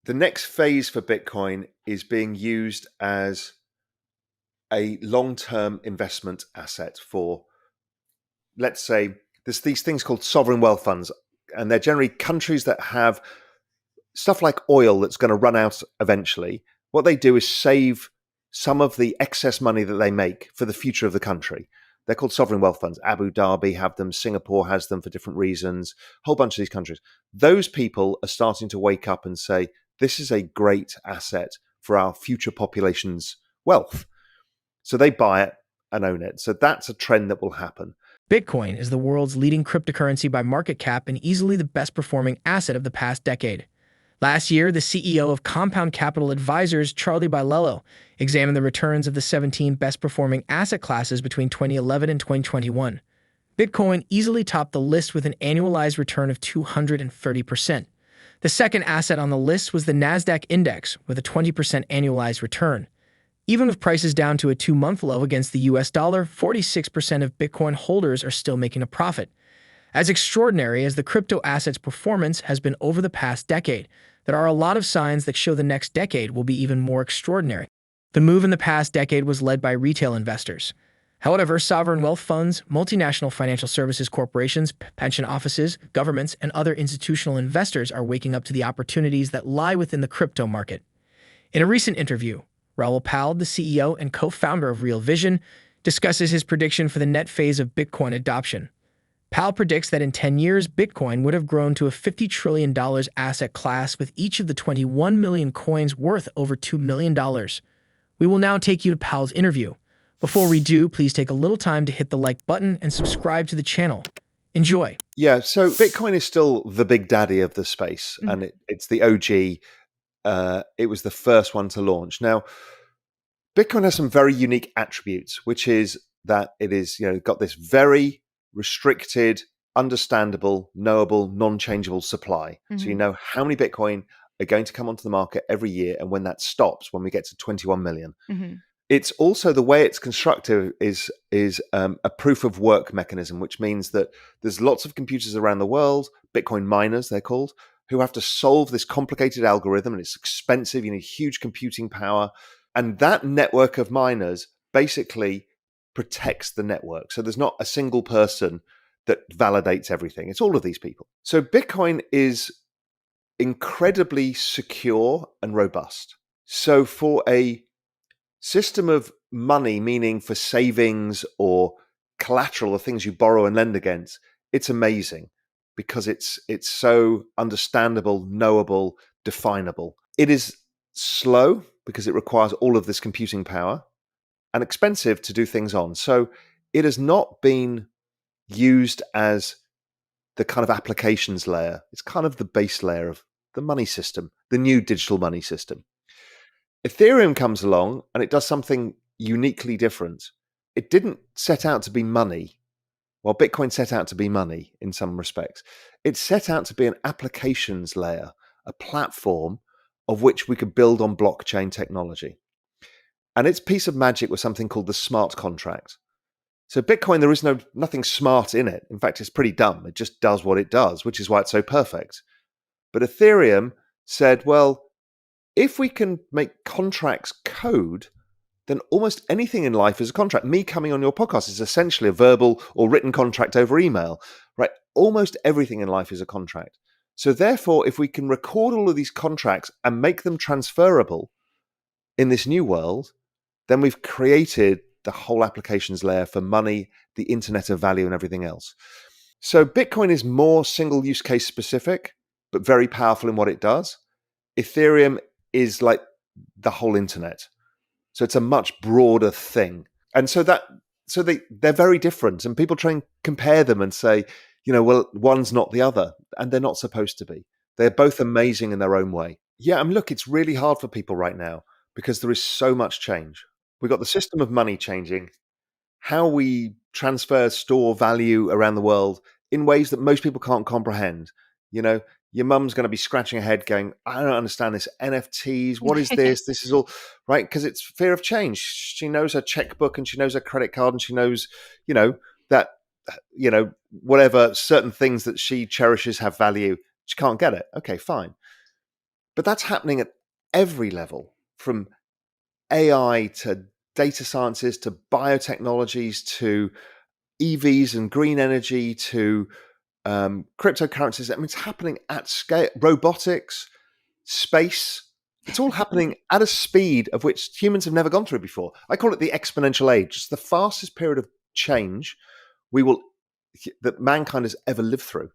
the next phase for Bitcoin is being used as a long-term investment asset for, let's say, there's these things called sovereign wealth funds, and they're generally countries that have stuff like oil that's going to run out eventually. What they do is save some of the excess money that they make for the future of the country. They're called sovereign wealth funds. Abu Dhabi have them. Singapore has them for different reasons. A whole bunch of these countries. Those people are starting to wake up and say, this is a great asset for our future population's wealth. So they buy it and own it. So that's a trend that will happen. Bitcoin is the world's leading cryptocurrency by market cap and easily the best performing asset of the past decade. Last year, the CEO of Compound Capital Advisors, Charlie Bilello, examined the returns of the 17 best-performing asset classes between 2011 and 2021. Bitcoin easily topped the list with an annualized return of 230%. The second asset on the list was the Nasdaq Index, with a 20% annualized return. Even with prices down to a 2-month low against the US dollar, 46% of Bitcoin holders are still making a profit. As extraordinary as the crypto asset's performance has been over the past decade, there are a lot of signs that show the next decade will be even more extraordinary. The move in the past decade was led by retail investors. However, sovereign wealth funds, multinational financial services corporations, pension offices, governments, and other institutional investors are waking up to the opportunities that lie within the crypto market. In a recent interview, Raoul Pal, the CEO and co-founder of Real Vision, discusses his prediction for the next phase of Bitcoin adoption. Pal predicts that in 10 years, Bitcoin would have grown to a $50 trillion asset class, with each of the 21 million coins worth over $2 million. We will now take you to Pal's interview. Before we do, please take a little time to hit the like button and subscribe to the channel. Enjoy. Yeah, so Bitcoin is still the big daddy of the space, and it's the OG. It was the first one to launch. Now, Bitcoin has some very unique attributes, which is that it is, got this very restricted, understandable, knowable, non-changeable supply. So you know how many Bitcoin are going to come onto the market every year, and when that stops, when we get to 21 million. It's also the way it's constructed is a proof of work mechanism, which means that there's lots of computers around the world, Bitcoin miners they're called, who have to solve this complicated algorithm, and it's expensive. You need huge computing power. And that network of miners basically protects the network. So there's not a single person that validates everything. It's all of these people. So Bitcoin is incredibly secure and robust. So for a system of money, meaning for savings or collateral, the things you borrow and lend against, it's amazing because it's so understandable, knowable, definable. It is slow because it requires all of this computing power, and expensive to do things on. So it has not been used as the kind of applications layer. It's kind of the base layer of the money system, the new digital money system. Ethereum comes along and it does something uniquely different. It didn't set out to be money. Well, Bitcoin set out to be money in some respects. It set out to be an applications layer, a platform of which we could build on blockchain technology. And its piece of magic was something called the smart contract. So Bitcoin, there is nothing smart in it. In fact, it's pretty dumb. It just does what it does, which is why it's so perfect. But Ethereum said, well, if we can make contracts code, then almost anything in life is a contract. Me coming on your podcast is essentially a verbal or written contract over email, right? Almost everything in life is a contract. So therefore, if we can record all of these contracts and make them transferable in this new world, then we've created the whole applications layer for money, the internet of value, and everything else. So Bitcoin is more single use case specific, but very powerful in what it does. Ethereum is like the whole internet. So it's a much broader thing. And so they're very different. And people try and compare them and say, well, one's not the other. And they're not supposed to be. They're both amazing in their own way. Yeah, look, it's really hard for people right now because there is so much change. We've got the system of money changing, how we transfer, store value around the world in ways that most people can't comprehend. Your mum's going to be scratching her head going, I don't understand this. NFTs, what is this? This is all, right? Because it's fear of change. She knows her checkbook and she knows her credit card and she knows, that, whatever certain things that she cherishes have value. She can't get it. Okay, fine. But that's happening at every level, from AI to data sciences to biotechnologies to EVs and green energy to cryptocurrencies. I mean, it's happening at scale. Robotics, space. It's all happening at a speed of which humans have never gone through before. I call it the exponential age. It's the fastest period of change that mankind has ever lived through.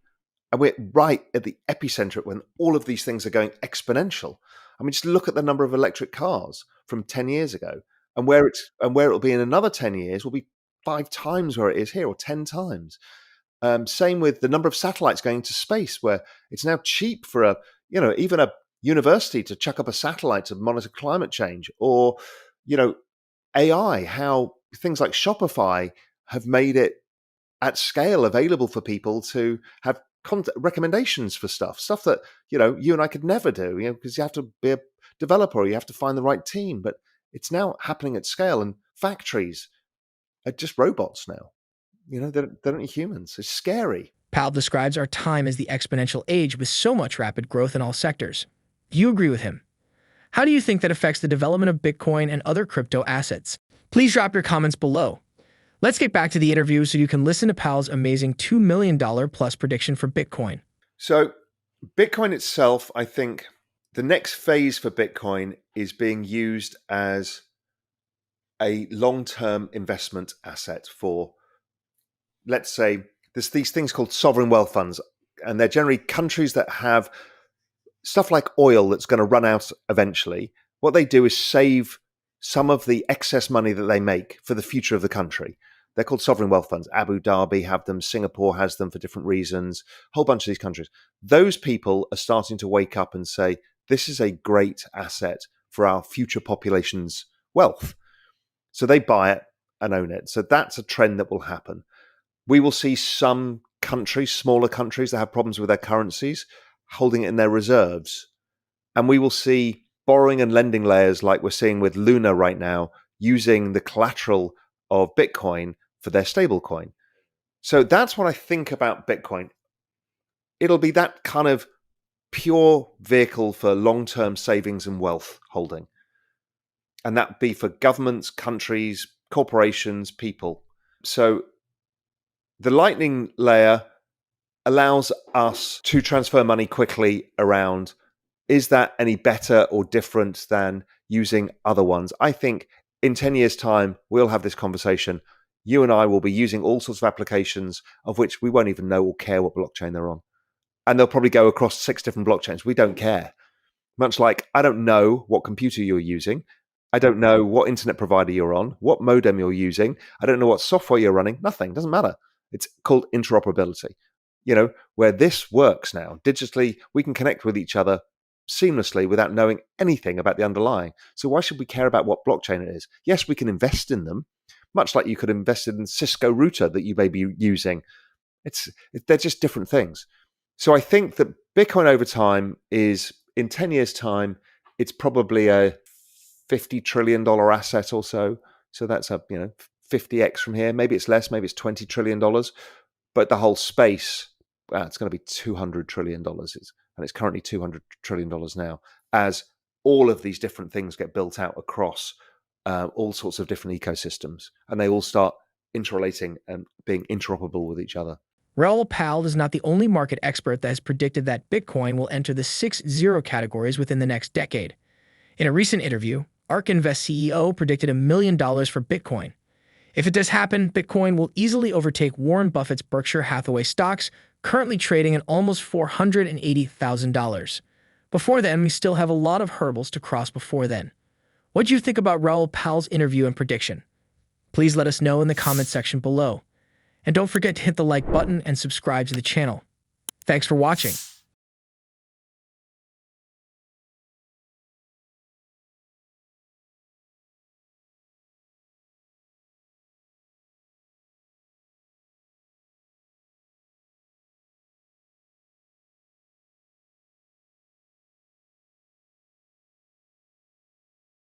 And we're right at the epicenter when all of these things are going exponential. I mean, just look at the number of electric cars from 10 years ago, and where it'll be in another 10 years will be 5 times where it is here, or 10 times. Same with the number of satellites going to space, where it's now cheap for even a university to chuck up a satellite to monitor climate change, or AI. How things like Shopify have made it at scale available for people to have recommendations for stuff that you and I could never do, because you have to be a developer or you have to find the right team. But it's now happening at scale, and factories are just robots now. They don't need humans. It's scary. Pal describes our time as the exponential age with so much rapid growth in all sectors. Do you agree with him? How do you think that affects the development of Bitcoin and other crypto assets? Please drop your comments below. Let's get back to the interview so you can listen to Pal's amazing $2 million plus prediction for Bitcoin. So Bitcoin itself, I think the next phase for Bitcoin is being used as a long-term investment asset for, let's say, there's these things called sovereign wealth funds, and they're generally countries that have stuff like oil that's going to run out eventually. What they do is save some of the excess money that they make for the future of the country. They're called sovereign wealth funds. Abu Dhabi have them. Singapore has them for different reasons. A whole bunch of these countries. Those people are starting to wake up and say, this is a great asset for our future population's wealth. So they buy it and own it. So that's a trend that will happen. We will see some countries, smaller countries that have problems with their currencies, holding it in their reserves. And we will see borrowing and lending layers like we're seeing with Luna right now, using the collateral of Bitcoin for their stable coin. So that's what I think about Bitcoin. It'll be that kind of pure vehicle for long-term savings and wealth holding. And that be for governments, countries, corporations, people. So the Lightning layer allows us to transfer money quickly around. Is that any better or different than using other ones? I think in 10 years' time, we'll have this conversation. You and I will be using all sorts of applications of which we won't even know or care what blockchain they're on. And they'll probably go across 6 different blockchains. We don't care. Much like I don't know what computer you're using. I don't know what internet provider you're on, what modem you're using. I don't know what software you're running. Nothing. Doesn't matter. It's called interoperability. Where this works now. Digitally, we can connect with each other seamlessly without knowing anything about the underlying. So why should we care about what blockchain it is? Yes, we can invest in them, much like you could invest in Cisco router that you may be using. They're just different things. So I think that Bitcoin over time is, in 10 years' time, it's probably a $50 trillion asset or so. So that's a 50x from here. Maybe it's less, maybe it's $20 trillion. But the whole space, it's going to be $200 trillion. And it's currently $200 trillion now, as all of these different things get built out across all sorts of different ecosystems. And they all start interrelating and being interoperable with each other. Raoul Pal is not the only market expert that has predicted that Bitcoin will enter the 6 zero categories within the next decade. In a recent interview, ARK Invest CEO predicted $1 million for Bitcoin. If it does happen, Bitcoin will easily overtake Warren Buffett's Berkshire Hathaway stocks, currently trading at almost $480,000. Before then, we still have a lot of hurdles to cross before then. What do you think about Raoul Pal's interview and prediction? Please let us know in the comment section below. And don't forget to hit the like button and subscribe to the channel. Thanks for watching.